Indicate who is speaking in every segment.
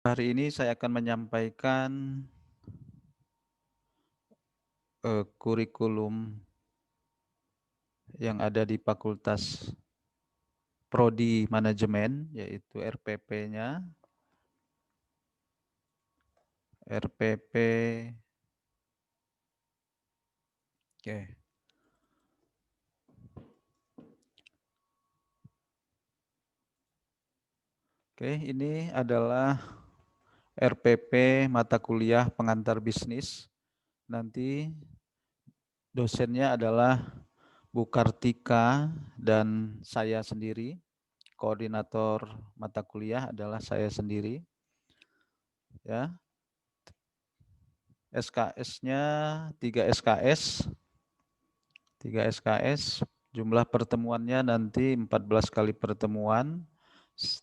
Speaker 1: Hari ini saya akan menyampaikan kurikulum yang ada di Fakultas Prodi Manajemen, yaitu RPP-nya. RPP, oke. Oke, ini adalah RPP mata kuliah pengantar bisnis. Nanti dosennya adalah Bu Kartika dan saya sendiri. Koordinator mata kuliah adalah saya sendiri. Ya, SKS-nya 3 SKS. 3 SKS, jumlah pertemuannya nanti 14 kali pertemuan,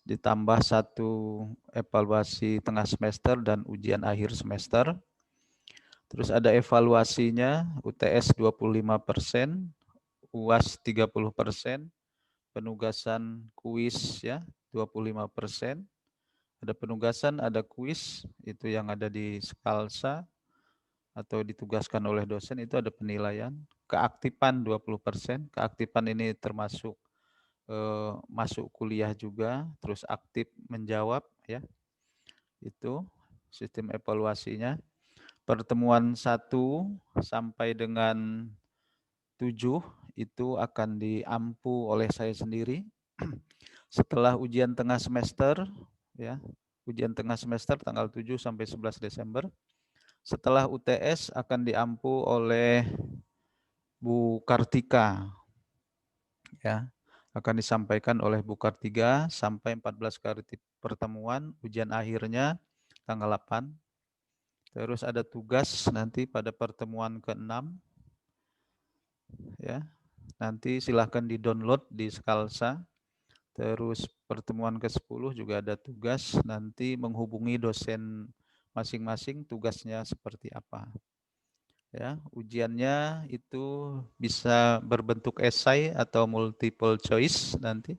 Speaker 1: ditambah 1 evaluasi tengah semester dan ujian akhir semester. Terus ada evaluasinya, UTS 25%, UAS 30%, penugasan kuis ya 25%. Ada penugasan, ada kuis, itu yang ada di Skalsa atau ditugaskan oleh dosen, itu ada penilaian. Keaktifan 20%, keaktifan ini termasuk masuk kuliah juga, terus aktif menjawab ya. Itu sistem evaluasinya. Pertemuan 1 sampai dengan 7 itu akan diampu oleh saya sendiri. Setelah ujian tengah semester ya, ujian tengah semester tanggal 7 sampai 11 Desember. Setelah UTS akan diampu oleh Bu Kartika ya. Akan disampaikan oleh Bu Kartika sampai 14 kali pertemuan, ujian akhirnya tanggal 8. Terus ada tugas nanti pada pertemuan ke-6 ya. Nanti silahkan di-download di Skalsa. Terus pertemuan ke-10 juga ada tugas, nanti menghubungi dosen masing-masing tugasnya seperti apa. Ya, ujiannya itu bisa berbentuk esai atau multiple choice nanti.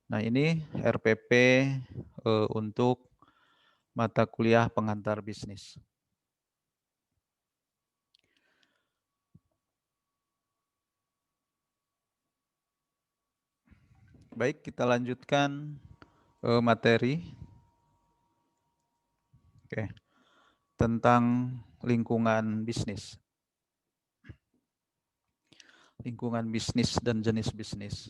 Speaker 1: Nah, ini RPP untuk mata kuliah pengantar bisnis. Baik, kita lanjutkan materi. Oke, tentang lingkungan bisnis. Lingkungan bisnis dan jenis bisnis.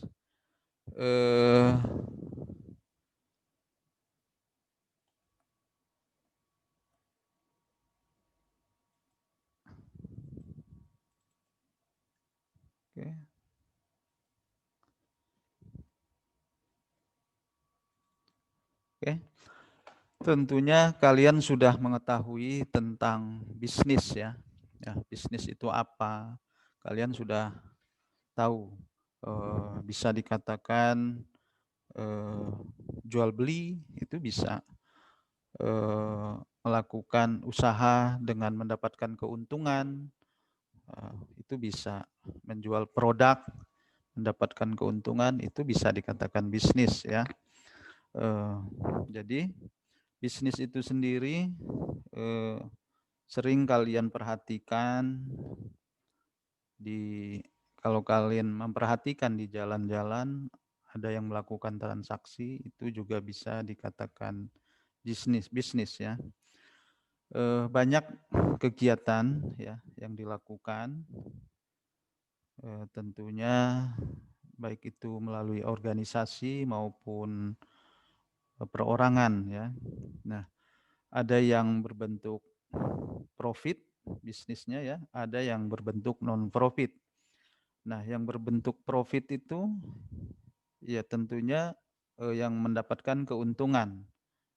Speaker 1: Oke. Oke. Tentunya kalian sudah mengetahui tentang bisnis ya. Ya, bisnis itu apa? Kalian sudah tahu. Bisa dikatakan jual beli itu bisa. Melakukan usaha dengan mendapatkan keuntungan, itu bisa. Menjual produk, mendapatkan keuntungan, itu bisa dikatakan bisnis ya. Jadi bisnis itu sendiri sering kalian perhatikan kalau kalian memperhatikan di jalan-jalan ada yang melakukan transaksi, itu juga bisa dikatakan bisnis ya. Banyak kegiatan ya yang dilakukan, tentunya baik itu melalui organisasi maupun perorangan ya. Nah, ada yang berbentuk profit bisnisnya ya, ada yang berbentuk non profit. Nah, yang berbentuk profit itu ya tentunya yang mendapatkan keuntungan.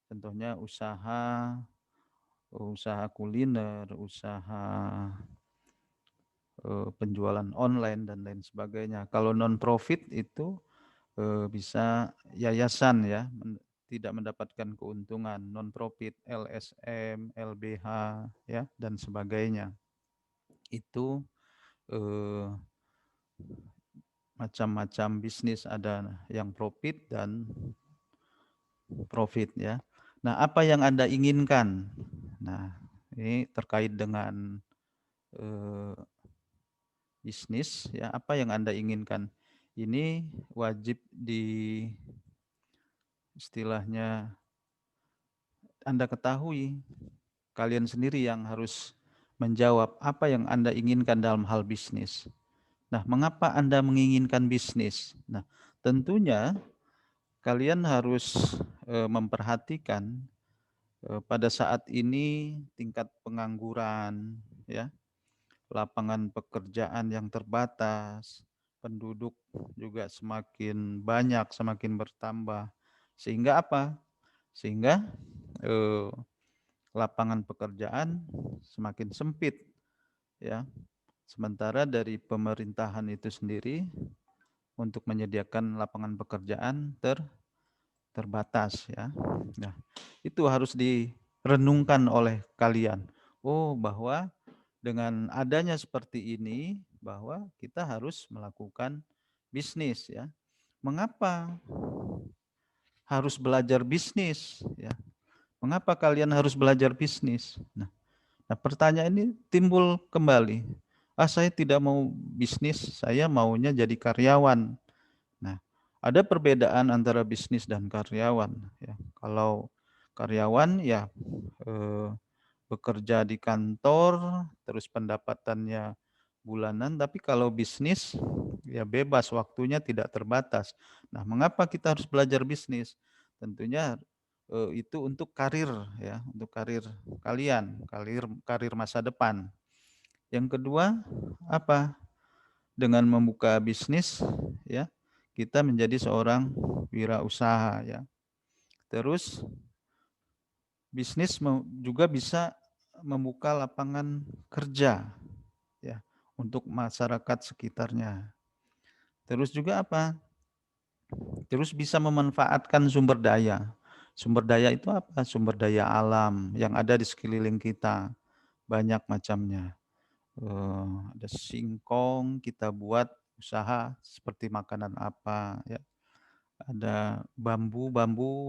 Speaker 1: Contohnya usaha kuliner, usaha penjualan online dan lain sebagainya. Kalau non profit itu bisa yayasan ya, tidak mendapatkan keuntungan, non profit, LSM, LBH ya dan sebagainya. Itu macam-macam bisnis, ada yang profit dan profit ya. Nah, apa yang Anda inginkan? Nah, ini terkait dengan eh, bisnis, ya, apa yang Anda inginkan? Ini wajib di istilahnya Anda ketahui, kalian sendiri yang harus menjawab apa yang Anda inginkan dalam hal bisnis. Nah, mengapa Anda menginginkan bisnis? Nah, tentunya kalian harus memperhatikan pada saat ini tingkat pengangguran, ya, lapangan pekerjaan yang terbatas, penduduk juga semakin banyak, semakin bertambah. Sehingga apa? Sehingga eh, lapangan pekerjaan semakin sempit, ya. Sementara dari pemerintahan itu sendiri untuk menyediakan lapangan pekerjaan terbatas, ya. Nah, itu harus direnungkan oleh kalian. Oh, bahwa dengan adanya seperti ini bahwa kita harus melakukan bisnis, ya. Mengapa harus belajar bisnis, ya? Mengapa kalian harus belajar bisnis? Nah, pertanyaan ini timbul kembali. Ah, saya tidak mau bisnis, saya maunya jadi karyawan. Nah, ada perbedaan antara bisnis dan karyawan, ya. Kalau karyawan, ya, eh, bekerja di kantor, terus pendapatannya bulanan, tapi kalau bisnis ya bebas, waktunya tidak terbatas. Nah, mengapa kita harus belajar bisnis? Tentunya itu untuk karir, ya, untuk karir kalian, karir karir masa depan. Yang kedua, apa? Dengan membuka bisnis, ya, kita menjadi seorang wirausaha, ya. Terus bisnis juga bisa membuka lapangan kerja, ya, untuk masyarakat sekitarnya. Terus juga apa? Terus bisa memanfaatkan sumber daya. Sumber daya itu apa? Sumber daya alam yang ada di sekeliling kita. Banyak macamnya. Ada singkong, kita buat usaha seperti makanan apa, ya. Ada bambu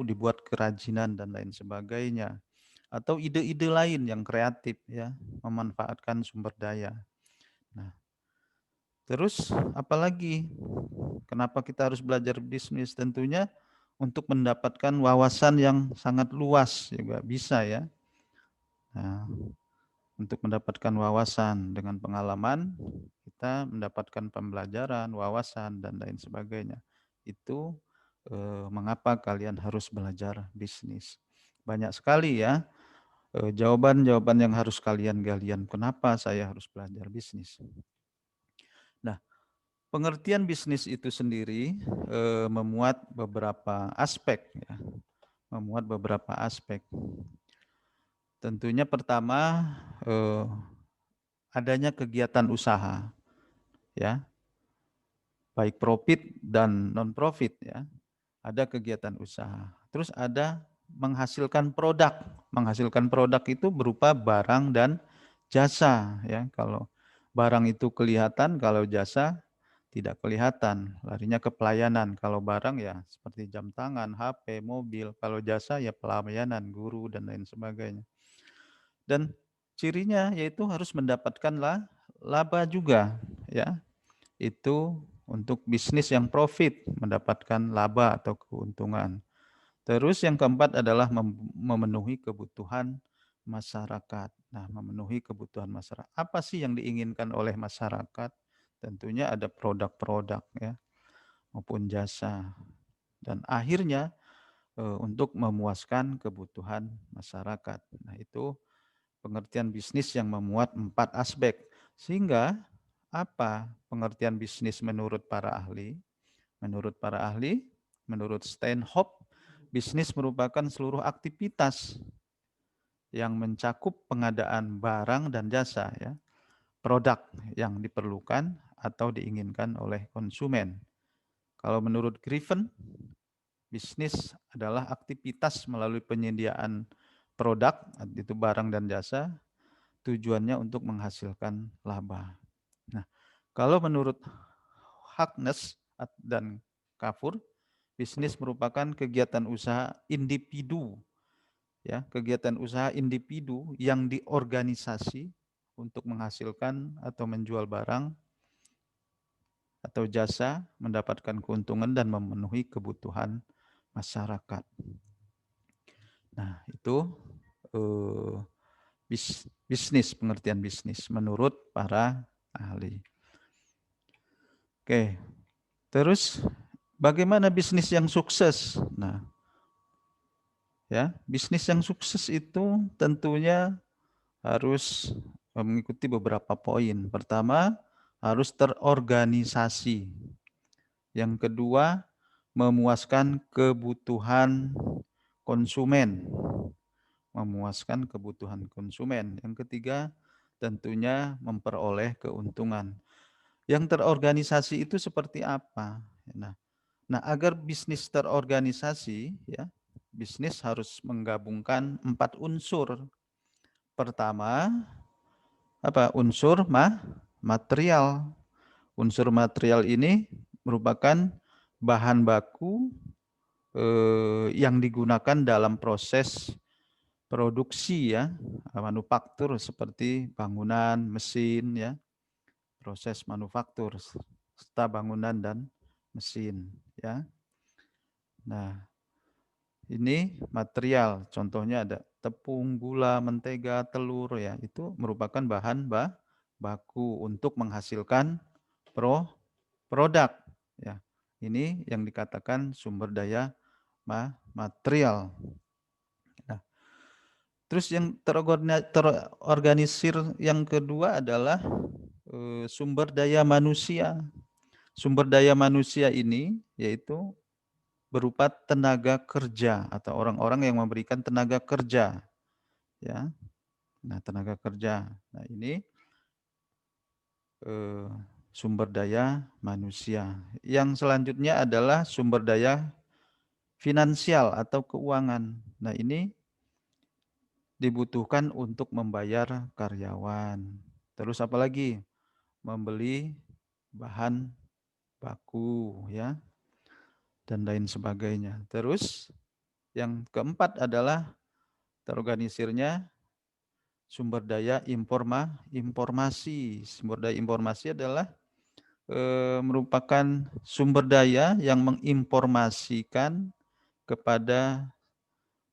Speaker 1: dibuat kerajinan dan lain sebagainya. Atau ide-ide lain yang kreatif, ya, memanfaatkan sumber daya. Nah, terus apalagi? Kenapa kita harus belajar bisnis? Tentunya untuk mendapatkan wawasan yang sangat luas juga bisa, ya. Nah, untuk mendapatkan wawasan dengan pengalaman, kita mendapatkan pembelajaran, wawasan dan lain sebagainya. Itu mengapa kalian harus belajar bisnis. Banyak sekali, ya, jawaban-jawaban yang harus kalian galian. Kenapa saya harus belajar bisnis? Nah, pengertian bisnis itu sendiri memuat beberapa aspek, ya, memuat beberapa aspek. Tentunya pertama adanya kegiatan usaha, ya, baik profit dan non profit, ya. Ada kegiatan usaha. Terus ada menghasilkan produk. Menghasilkan produk itu berupa barang dan jasa, ya. Kalau barang itu kelihatan, kalau jasa tidak kelihatan, larinya ke pelayanan. Kalau barang ya seperti jam tangan, HP, mobil. Kalau jasa ya pelayanan, guru dan lain sebagainya. Dan cirinya yaitu harus mendapatkan laba juga, ya. Itu untuk bisnis yang profit, mendapatkan laba atau keuntungan. Terus yang keempat adalah memenuhi kebutuhan masyarakat. Nah, memenuhi kebutuhan masyarakat. Apa sih yang diinginkan oleh masyarakat? Tentunya ada produk-produk, ya, maupun jasa. Dan akhirnya untuk memuaskan kebutuhan masyarakat. Nah, itu pengertian bisnis yang memuat 4 aspek. Sehingga apa pengertian bisnis menurut para ahli? Menurut para ahli, menurut Steinhoff, bisnis merupakan seluruh aktivitas yang mencakup pengadaan barang dan jasa, ya, produk yang diperlukan atau diinginkan oleh konsumen. Kalau menurut Griffin, bisnis adalah aktivitas melalui penyediaan produk, itu barang dan jasa, tujuannya untuk menghasilkan laba. Nah, kalau menurut Harkness dan Kafur, bisnis merupakan kegiatan usaha individu ya, kegiatan usaha individu yang diorganisasi untuk menghasilkan atau menjual barang atau jasa, mendapatkan keuntungan dan memenuhi kebutuhan masyarakat. Nah, itu eh, bisnis, pengertian bisnis menurut para ahli. Oke, terus bagaimana bisnis yang sukses? Nah, ya, bisnis yang sukses itu tentunya harus mengikuti beberapa poin. Pertama, harus terorganisasi. Yang kedua, memuaskan kebutuhan konsumen. Memuaskan kebutuhan konsumen. Yang ketiga, tentunya memperoleh keuntungan. Yang terorganisasi itu seperti apa? Nah, agar bisnis terorganisasi, ya, bisnis harus menggabungkan 4 unsur. Pertama, apa? Unsur material. Unsur material ini merupakan bahan baku yang digunakan dalam proses produksi, ya, manufaktur seperti bangunan, mesin, ya, proses manufaktur serta bangunan dan mesin, ya. Nah, ini material, contohnya ada tepung, gula, mentega, telur, ya, itu merupakan bahan baku untuk menghasilkan produk, ya. Ini yang dikatakan sumber daya material. Nah, terus yang terorganisir yang kedua adalah sumber daya manusia. Sumber daya manusia ini yaitu berupa tenaga kerja atau orang-orang yang memberikan tenaga kerja, ya. Nah, tenaga kerja. Nah, ini eh, sumber daya manusia. Yang selanjutnya adalah sumber daya finansial atau keuangan. Nah, ini dibutuhkan untuk membayar karyawan. Terus apalagi? Membeli bahan baku, ya, dan lain sebagainya. Terus yang keempat adalah terorganisirnya sumber daya informasi. Sumber daya informasi adalah merupakan sumber daya yang menginformasikan kepada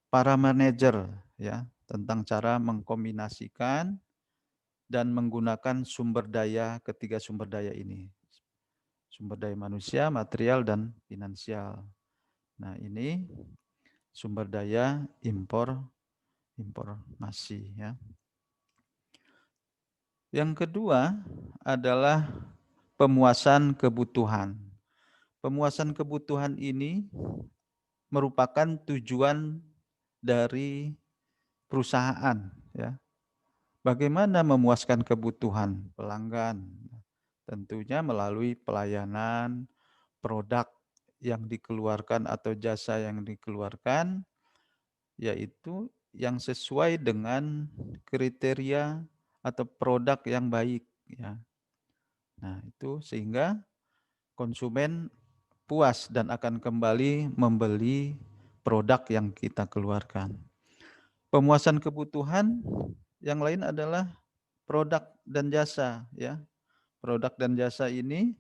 Speaker 1: para manajer, ya, tentang cara mengkombinasikan dan menggunakan sumber daya, ketiga sumber daya ini. Sumber daya manusia, material, dan finansial. Nah, ini sumber daya informasi, ya. Yang kedua adalah pemuasan kebutuhan. Pemuasan kebutuhan ini merupakan tujuan dari perusahaan, ya. Bagaimana memuaskan kebutuhan pelanggan? Tentunya melalui pelayanan, produk yang dikeluarkan atau jasa yang dikeluarkan, yaitu yang sesuai dengan kriteria atau produk yang baik, ya. Nah, itu sehingga konsumen puas dan akan kembali membeli produk yang kita keluarkan. Pemuasan kebutuhan yang lain adalah produk dan jasa, ya. Produk dan jasa ini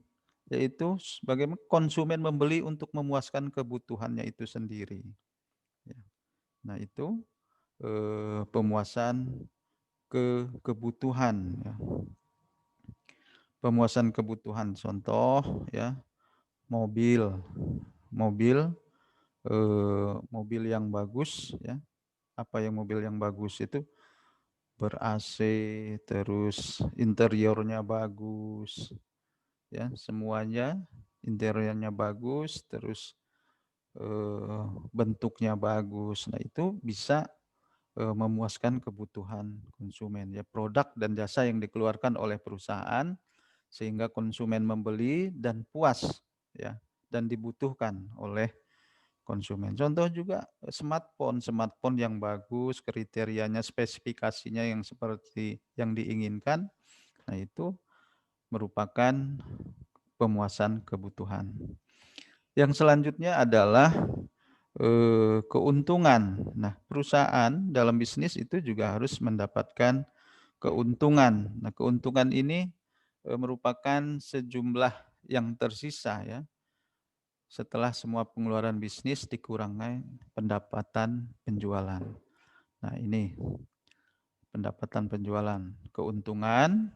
Speaker 1: yaitu bagaimana konsumen membeli untuk memuaskan kebutuhannya itu sendiri, ya. Nah, itu pemuasan kebutuhan, ya. Pemuasan kebutuhan contoh, ya, mobil. Mobil mobil yang bagus, ya. Apa yang mobil yang bagus itu? Ber-AC, terus interiornya bagus, ya, semuanya interiornya bagus, terus bentuknya bagus. Nah, itu bisa memuaskan kebutuhan konsumen, ya, produk dan jasa yang dikeluarkan oleh perusahaan sehingga konsumen membeli dan puas, ya, dan dibutuhkan oleh konsumen. Contoh juga smartphone, smartphone yang bagus, kriterianya, spesifikasinya yang seperti yang diinginkan. Nah, itu merupakan pemuasan kebutuhan. Yang selanjutnya adalah keuntungan. Nah, perusahaan dalam bisnis itu juga harus mendapatkan keuntungan. Nah, keuntungan ini merupakan sejumlah yang tersisa ya, setelah semua pengeluaran bisnis dikurangi pendapatan penjualan. Nah, ini pendapatan penjualan, keuntungan,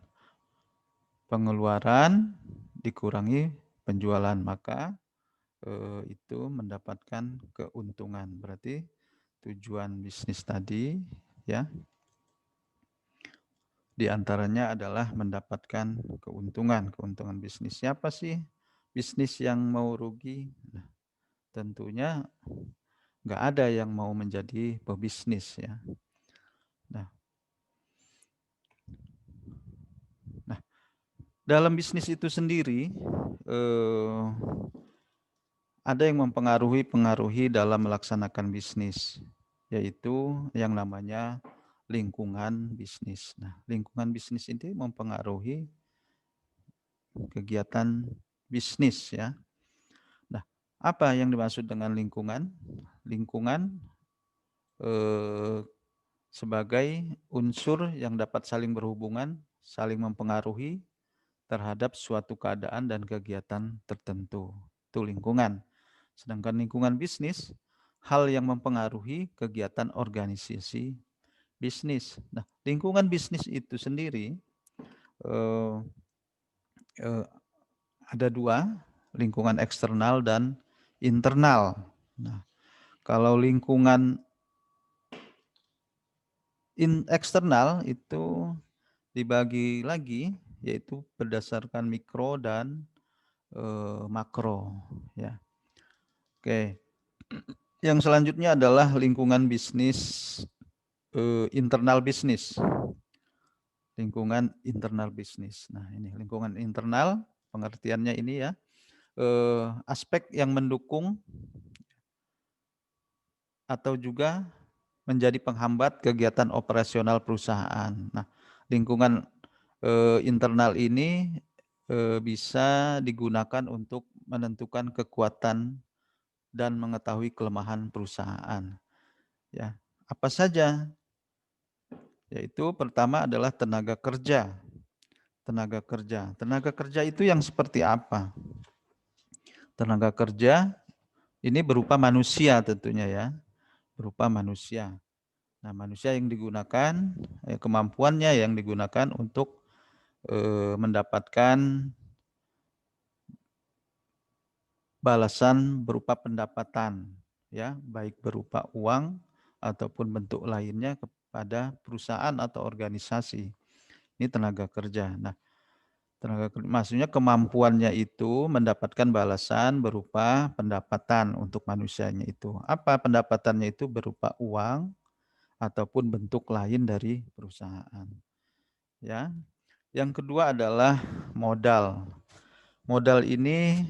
Speaker 1: pengeluaran dikurangi penjualan, maka itu mendapatkan keuntungan. Berarti tujuan bisnis tadi ya, di antaranya adalah mendapatkan keuntungan. Keuntungan bisnis. Siapa sih bisnis yang mau rugi? Nah, tentunya nggak ada yang mau menjadi pebisnis ya. Nah, dalam bisnis itu sendiri ada yang pengaruhi dalam melaksanakan bisnis, yaitu yang namanya lingkungan bisnis. Nah, lingkungan bisnis ini mempengaruhi kegiatan bisnis ya. Nah, apa yang dimaksud dengan lingkungan? Lingkungan sebagai unsur yang dapat saling berhubungan, saling mempengaruhi terhadap suatu keadaan dan kegiatan tertentu. Itu lingkungan. Sedangkan lingkungan bisnis, hal yang mempengaruhi kegiatan organisasi bisnis. Nah, lingkungan bisnis itu sendiri eh, eh, ada dua, lingkungan eksternal dan internal. Nah, kalau lingkungan eksternal itu dibagi lagi, yaitu berdasarkan mikro dan makro. Ya. Oke. Yang selanjutnya adalah lingkungan bisnis, internal bisnis. Lingkungan internal bisnis. Nah, ini lingkungan internal, pengertiannya ini ya, aspek yang mendukung atau juga menjadi penghambat kegiatan operasional perusahaan. Nah, lingkungan internal ini bisa digunakan untuk menentukan kekuatan dan mengetahui kelemahan perusahaan. Ya, apa saja? Yaitu pertama adalah tenaga kerja. Tenaga kerja. Tenaga kerja itu yang seperti apa? Tenaga kerja ini berupa manusia tentunya ya, berupa manusia. Nah, manusia yang digunakan, kemampuannya yang digunakan untuk mendapatkan balasan berupa pendapatan, ya, baik berupa uang ataupun bentuk lainnya kepada perusahaan atau organisasi. Ini tenaga kerja. Nah, maksudnya kemampuannya itu mendapatkan balasan berupa pendapatan untuk manusianya itu. Apa pendapatannya itu? Berupa uang ataupun bentuk lain dari perusahaan. Ya. Yang kedua adalah modal. Modal ini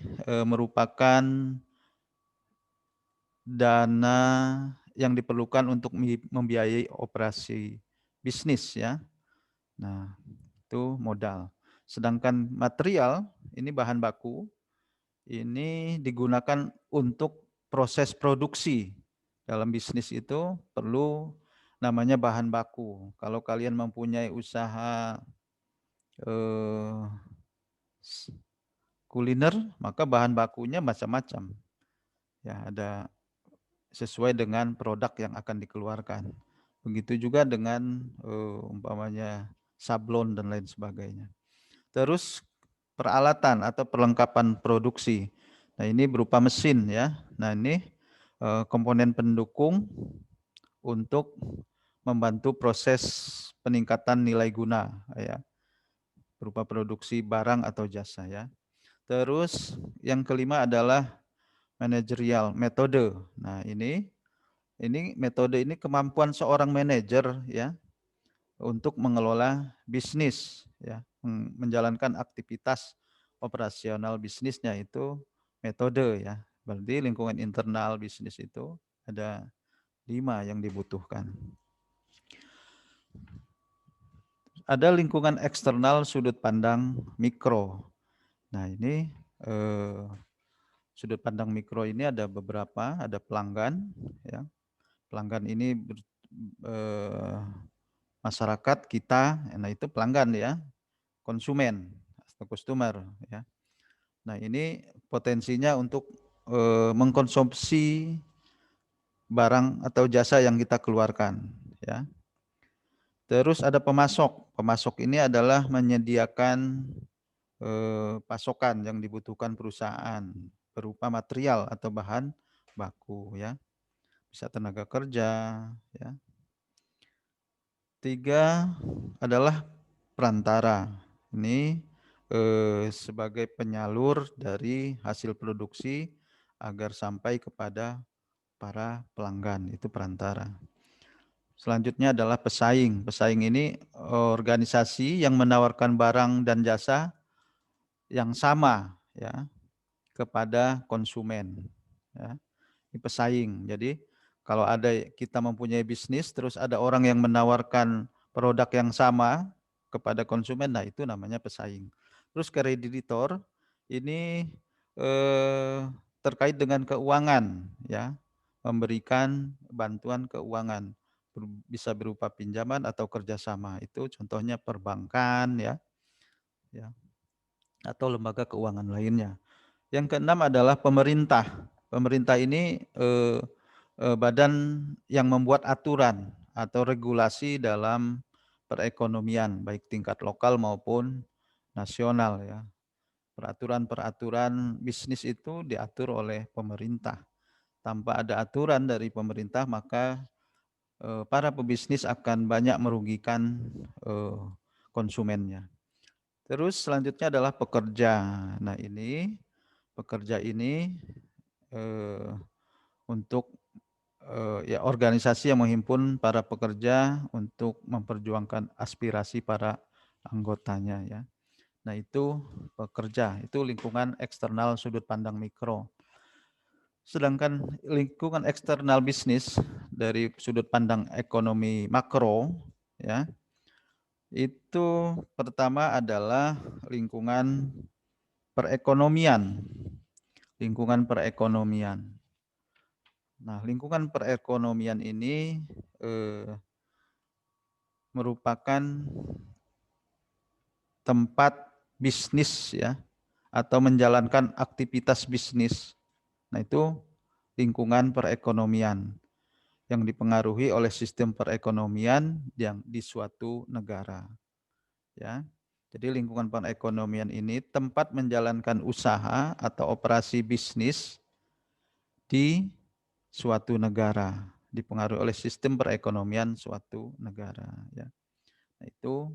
Speaker 1: merupakan dana yang diperlukan untuk membiayai operasi bisnis ya. Nah, itu modal. Sedangkan material, ini bahan baku, ini digunakan untuk proses produksi. Dalam bisnis itu perlu namanya bahan baku. Kalau kalian mempunyai usaha kuliner, maka bahan bakunya macam-macam. Ya, ada sesuai dengan produk yang akan dikeluarkan. Begitu juga dengan umpamanya sablon dan lain sebagainya. Terus peralatan atau perlengkapan produksi. Nah, ini berupa mesin ya. Nah, ini komponen pendukung untuk membantu proses peningkatan nilai guna ya, berupa produksi barang atau jasa ya. Terus yang kelima adalah manajerial metode. Nah, ini metode ini kemampuan seorang manajer ya untuk mengelola bisnis ya, menjalankan aktivitas operasional bisnisnya itu metode ya. Berarti lingkungan internal bisnis itu ada 5 yang dibutuhkan. Ada lingkungan eksternal sudut pandang mikro. Nah, ini sudut pandang mikro ini ada beberapa, ada pelanggan, ya. Pelanggan ini masyarakat kita, nah itu pelanggan ya, konsumen atau customer ya. Nah ini potensinya untuk mengkonsumsi barang atau jasa yang kita keluarkan ya. Terus ada pemasok. Pemasok ini adalah menyediakan pasokan yang dibutuhkan perusahaan berupa material atau bahan baku ya. Bisa tenaga kerja ya. 3 adalah perantara. Ini sebagai penyalur dari hasil produksi agar sampai kepada para pelanggan, itu perantara. Selanjutnya adalah pesaing. Pesaing ini organisasi yang menawarkan barang dan jasa yang sama ya kepada konsumen. Ya. Ini pesaing. Jadi kalau ada kita mempunyai bisnis, terus ada orang yang menawarkan produk yang sama kepada konsumen, nah itu namanya pesaing. Terus kreditor ini terkait dengan keuangan, ya, memberikan bantuan keuangan, bisa berupa pinjaman atau kerjasama. Itu contohnya perbankan, ya, atau lembaga keuangan lainnya. Yang keenam adalah pemerintah. Pemerintah ini badan yang membuat aturan atau regulasi dalam perekonomian, baik tingkat lokal maupun nasional ya. Peraturan-peraturan bisnis itu diatur oleh pemerintah. Tanpa ada aturan dari pemerintah, maka para pebisnis akan banyak merugikan konsumennya. Terus selanjutnya adalah pekerja. Nah ini pekerja ini untuk ya organisasi yang menghimpun para pekerja untuk memperjuangkan aspirasi para anggotanya ya. Nah itu pekerja, itu lingkungan eksternal sudut pandang mikro. Sedangkan lingkungan eksternal bisnis dari sudut pandang ekonomi makro ya, itu pertama adalah lingkungan perekonomian. Lingkungan perekonomian. Nah, lingkungan perekonomian ini merupakan tempat bisnis ya, atau menjalankan aktivitas bisnis. Nah, itu lingkungan perekonomian yang dipengaruhi oleh sistem perekonomian yang di suatu negara. Ya. Jadi lingkungan perekonomian ini tempat menjalankan usaha atau operasi bisnis di suatu negara, dipengaruhi oleh sistem perekonomian suatu negara. Ya. Nah, itu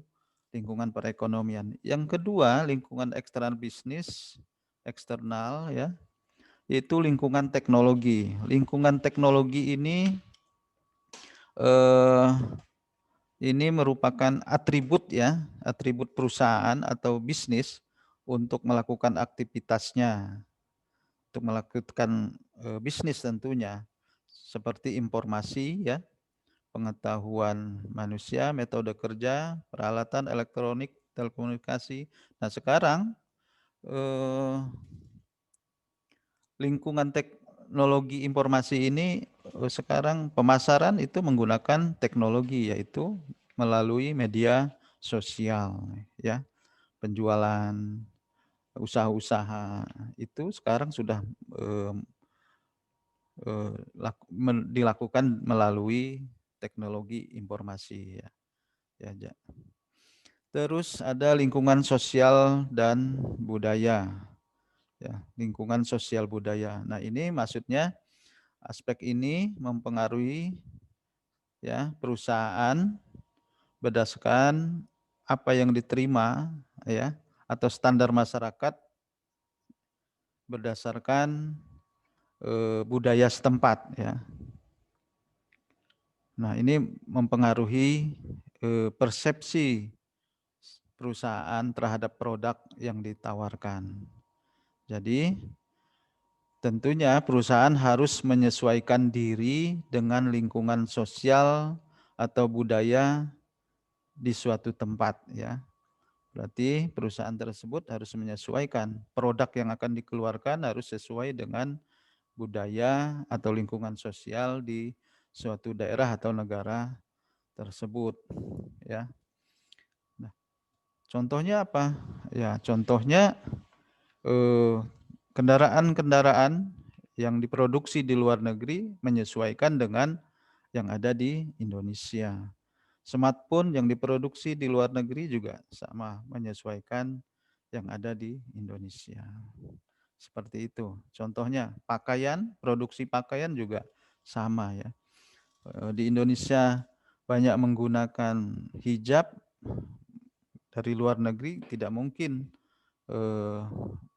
Speaker 1: lingkungan perekonomian. Yang kedua, lingkungan eksternal bisnis, eksternal ya, yaitu lingkungan teknologi. Lingkungan teknologi ini merupakan atribut ya, atribut perusahaan atau bisnis untuk melakukan aktivitasnya, untuk melakukan bisnis tentunya, seperti informasi ya, pengetahuan manusia, metode kerja, peralatan elektronik, telekomunikasi. Nah sekarang lingkungan teknologi informasi ini sekarang pemasaran itu menggunakan teknologi, yaitu melalui media sosial ya. Penjualan, usaha-usaha itu sekarang sudah dilakukan melalui teknologi informasi ya. Ya. Terus ada lingkungan sosial dan budaya. Ya, lingkungan sosial budaya. Nah, ini maksudnya aspek ini mempengaruhi ya perusahaan berdasarkan apa yang diterima ya atau standar masyarakat berdasarkan budaya setempat ya. Nah, ini mempengaruhi persepsi perusahaan terhadap produk yang ditawarkan. Jadi tentunya perusahaan harus menyesuaikan diri dengan lingkungan sosial atau budaya di suatu tempat ya. Berarti perusahaan tersebut harus menyesuaikan produk yang akan dikeluarkan harus sesuai dengan budaya atau lingkungan sosial di suatu daerah atau negara tersebut, ya. Nah, contohnya apa? Ya, contohnya kendaraan-kendaraan yang diproduksi di luar negeri menyesuaikan dengan yang ada di Indonesia. Smartphone yang diproduksi di luar negeri juga sama menyesuaikan yang ada di Indonesia. Seperti itu. Contohnya pakaian, produksi pakaian juga sama ya. Di Indonesia banyak menggunakan hijab, dari luar negeri tidak mungkin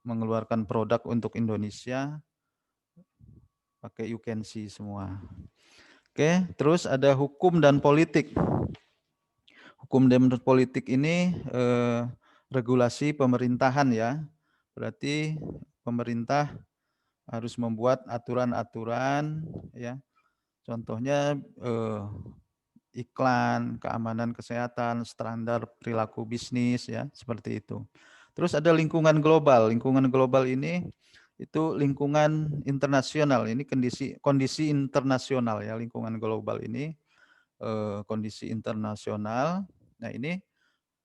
Speaker 1: mengeluarkan produk untuk Indonesia pakai you can see semua. Oke, terus ada hukum dan politik. Hukum dan politik ini regulasi pemerintahan ya. Berarti pemerintah harus membuat aturan-aturan ya. Contohnya iklan, keamanan kesehatan, standar perilaku bisnis ya, seperti itu. Terus ada lingkungan global. Lingkungan global ini itu lingkungan internasional. Ini kondisi internasional ya, lingkungan global ini kondisi internasional. Nah, ini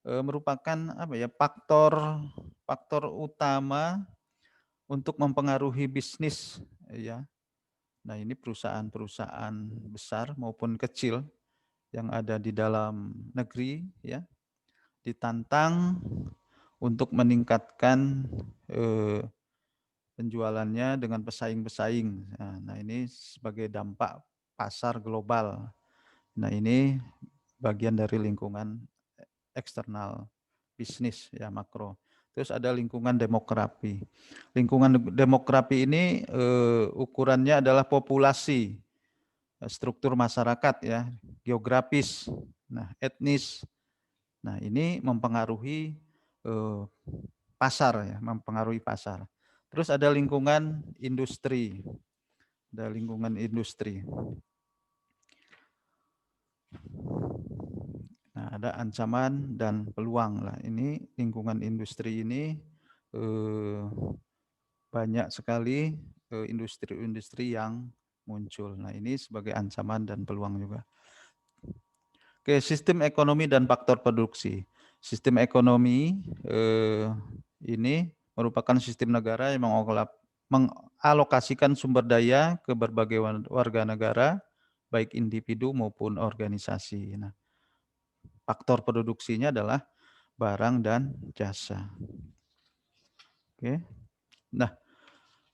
Speaker 1: merupakan apa ya, faktor utama untuk mempengaruhi bisnis ya. Nah, ini perusahaan-perusahaan besar maupun kecil yang ada di dalam negeri ya ditantang untuk meningkatkan penjualannya dengan pesaing-pesaing. Nah, ini sebagai dampak pasar global. Nah, ini bagian dari lingkungan eksternal bisnis ya, makro. Terus ada lingkungan demografi. Lingkungan demografi ini ukurannya adalah populasi, struktur masyarakat ya, geografis, nah etnis. Nah, ini mempengaruhi pasar ya, mempengaruhi pasar. Terus ada lingkungan industri. Ada lingkungan industri. Nah, ada ancaman dan peluang lah. Ini lingkungan industri ini banyak sekali industri-industri yang muncul. Nah, ini sebagai ancaman dan peluang juga. Oke, sistem ekonomi dan faktor produksi. Sistem ekonomi ini merupakan sistem negara yang mengalokasikan sumber daya ke berbagai warga negara, baik individu maupun organisasi. Nah, faktor produksinya adalah barang dan jasa. Oke. Nah,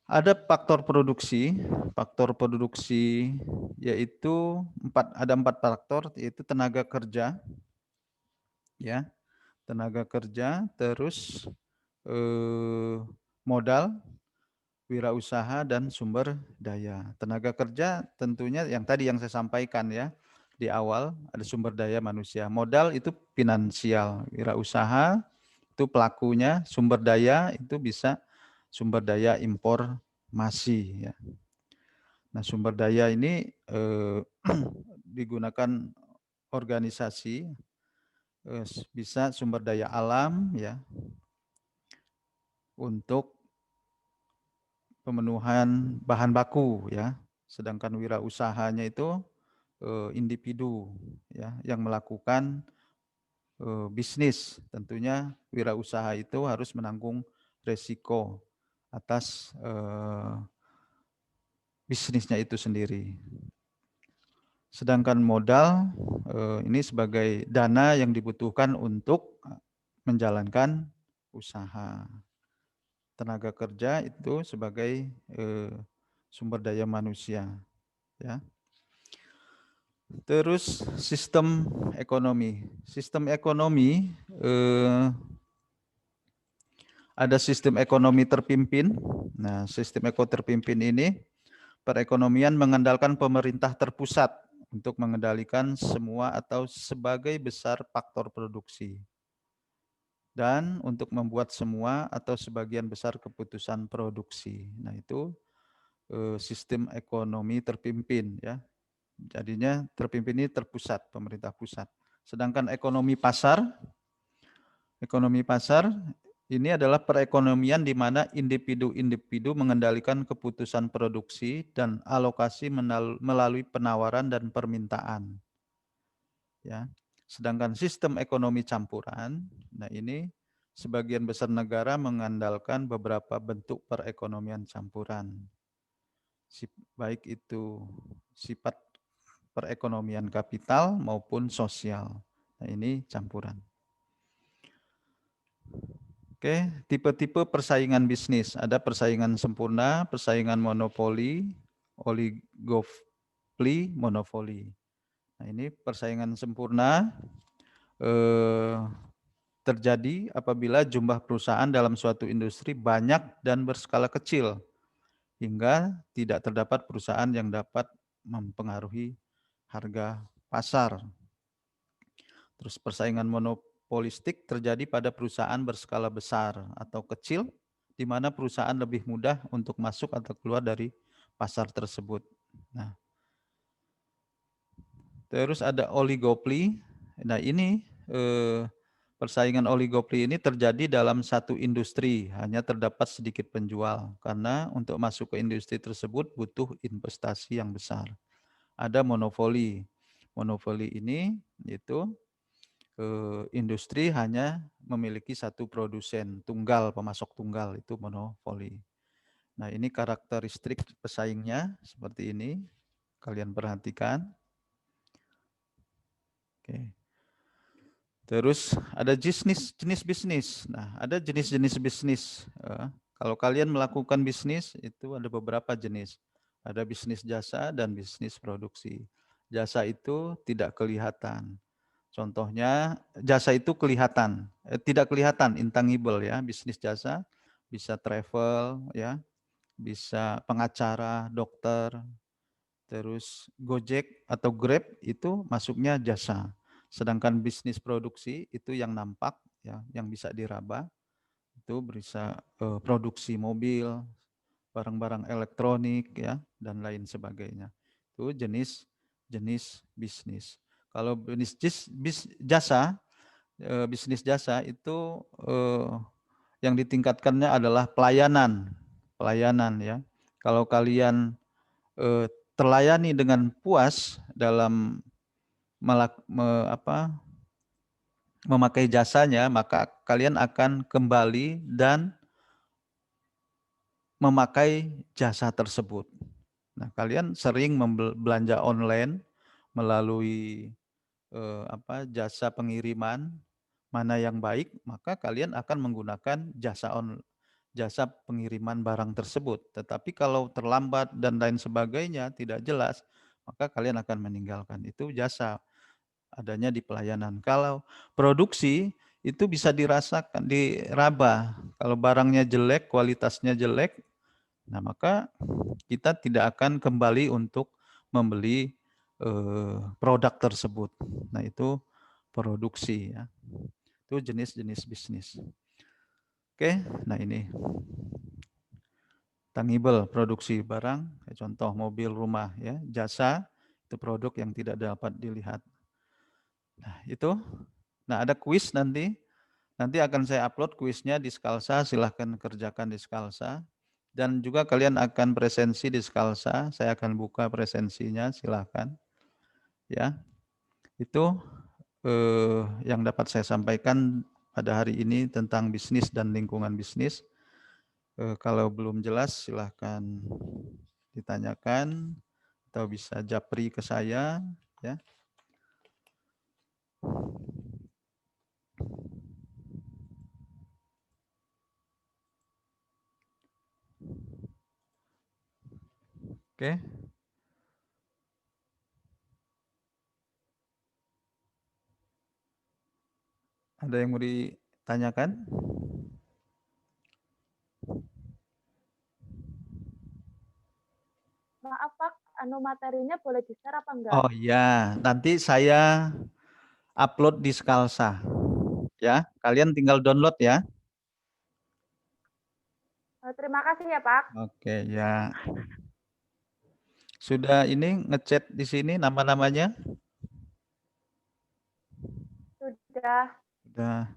Speaker 1: ada faktor produksi. Faktor produksi yaitu ada empat faktor, yaitu tenaga kerja, ya, tenaga kerja, terus modal, wirausaha, dan sumber daya. Tenaga kerja tentunya yang tadi yang saya sampaikan ya di awal, ada sumber daya manusia. Modal itu finansial, wirausaha itu pelakunya, sumber daya itu bisa sumber daya informasi ya. Nah, sumber daya ini digunakan organisasi, bisa sumber daya alam ya untuk pemenuhan bahan baku ya. Sedangkan wirausahanya itu individu ya yang melakukan bisnis. Tentunya wirausaha itu harus menanggung resiko atas bisnisnya itu sendiri. Sedangkan modal ini sebagai dana yang dibutuhkan untuk menjalankan usaha. Tenaga kerja itu sebagai sumber daya manusia, ya. Terus sistem ekonomi. Sistem ekonomi ada sistem ekonomi terpimpin. Nah, sistem ekonomi terpimpin ini perekonomian mengandalkan pemerintah terpusat untuk mengendalikan semua atau sebagai besar faktor produksi dan untuk membuat semua atau sebagian besar keputusan produksi. Nah, itu sistem ekonomi terpimpin ya. Jadinya terpimpin ini terpusat, pemerintah pusat. Sedangkan ekonomi pasar Ekonomi pasar ini adalah perekonomian di mana individu-individu mengendalikan keputusan produksi dan alokasi melalui penawaran dan permintaan. Ya. Sedangkan sistem ekonomi campuran, nah ini sebagian besar negara mengandalkan beberapa bentuk perekonomian campuran. Baik itu sifat perekonomian kapital maupun sosial. Nah, ini campuran. Oke, tipe-tipe persaingan bisnis. Ada persaingan sempurna, persaingan monopoli, oligopoly, monopoli. Nah, ini persaingan sempurna terjadi apabila jumlah perusahaan dalam suatu industri banyak dan berskala kecil, hingga tidak terdapat perusahaan yang dapat mempengaruhi harga pasar. Terus persaingan monopolistik terjadi pada perusahaan berskala besar atau kecil, di mana perusahaan lebih mudah untuk masuk atau keluar dari pasar tersebut. Nah, terus ada oligopoly. Nah, ini persaingan oligopoly ini terjadi dalam satu industri, hanya terdapat sedikit penjual, karena untuk masuk ke industri tersebut butuh investasi yang besar. Ada monopoli. Monopoli ini itu industri hanya memiliki satu produsen tunggal, pemasok tunggal, itu monopoli. Nah, ini karakteristik pesaingnya seperti ini. Kalian perhatikan. Oke. Terus ada jenis bisnis. Nah, ada jenis-jenis bisnis. Kalau kalian melakukan bisnis, itu ada beberapa jenis. Ada bisnis jasa dan bisnis produksi. Jasa itu tidak kelihatan. Contohnya jasa itu kelihatan, tidak kelihatan, intangible ya. Bisnis jasa bisa travel ya, bisa pengacara, dokter, terus Gojek atau Grab itu masuknya jasa. Sedangkan bisnis produksi itu yang nampak ya, yang bisa diraba, itu bisa produksi mobil, barang-barang elektronik ya, dan lain sebagainya. Itu jenis bisnis. Kalau jasa, bisnis jasa itu yang ditingkatkannya adalah pelayanan. Pelayanan ya. Kalau kalian terlayani dengan puas dalam memakai jasanya, maka kalian akan kembali dan memakai jasa tersebut. Nah, kalian sering belanja online melalui jasa pengiriman, mana yang baik, maka kalian akan menggunakan jasa pengiriman barang tersebut. Tetapi kalau terlambat dan lain sebagainya, tidak jelas, maka kalian akan meninggalkan. Itu jasa adanya di pelayanan. Kalau produksi itu bisa dirasakan, diraba. Kalau barangnya jelek, kualitasnya jelek, nah maka kita tidak akan kembali untuk membeli produk tersebut. Nah itu produksi ya. Itu jenis-jenis bisnis. Oke, nah ini tangible, produksi barang, contoh mobil, rumah ya, jasa itu produk yang tidak dapat dilihat. Nah, itu. Nah, ada kuis nanti. Nanti akan saya upload kuisnya di Skalsa, silahkan kerjakan di Skalsa. Dan juga kalian akan presensi di Skalsa, saya akan buka presensinya, silahkan. Ya, itu yang dapat saya sampaikan pada hari ini tentang bisnis dan lingkungan bisnis. Kalau belum jelas, silahkan ditanyakan atau bisa japri ke saya. Ya. Oke. Ada yang mau ditanyakan?
Speaker 2: Maaf Pak, materinya boleh di-share apa enggak?
Speaker 1: Oh iya, nanti saya upload di Skalsa. Ya, kalian tinggal download ya.
Speaker 2: Terima kasih ya Pak.
Speaker 1: Oke, ya. Sudah ini ngechat di sini nama-namanya?
Speaker 2: Sudah.
Speaker 1: Sudah.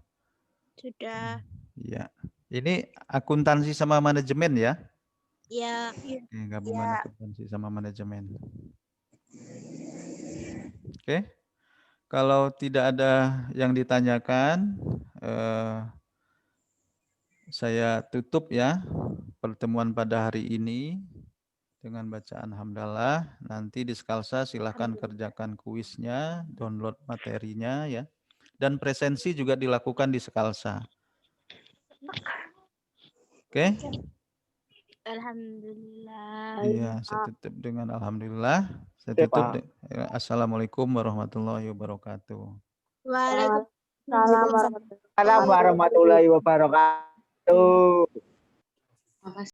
Speaker 3: Sudah.
Speaker 1: Ya. Ini akuntansi sama manajemen ya?
Speaker 3: Ya.
Speaker 1: Oke, gabungan
Speaker 2: Ya.
Speaker 1: akuntansi sama manajemen. Oke. Kalau tidak ada yang ditanyakan, saya tutup ya pertemuan pada hari ini dengan bacaan hamdalah. Nanti di Skalsa silakan kerjakan kuisnya, download materinya ya. Dan presensi juga dilakukan di Skalsa. Oke?
Speaker 3: Alhamdulillah.
Speaker 1: Iya, saya tutup dengan alhamdulillah. Saya tutup. Assalamualaikum warahmatullahi wabarakatuh.
Speaker 3: Waalaikumsalam.
Speaker 2: Assalamualaikum warahmatullahi wabarakatuh.
Speaker 4: Warahmatullahi wabarakatuh.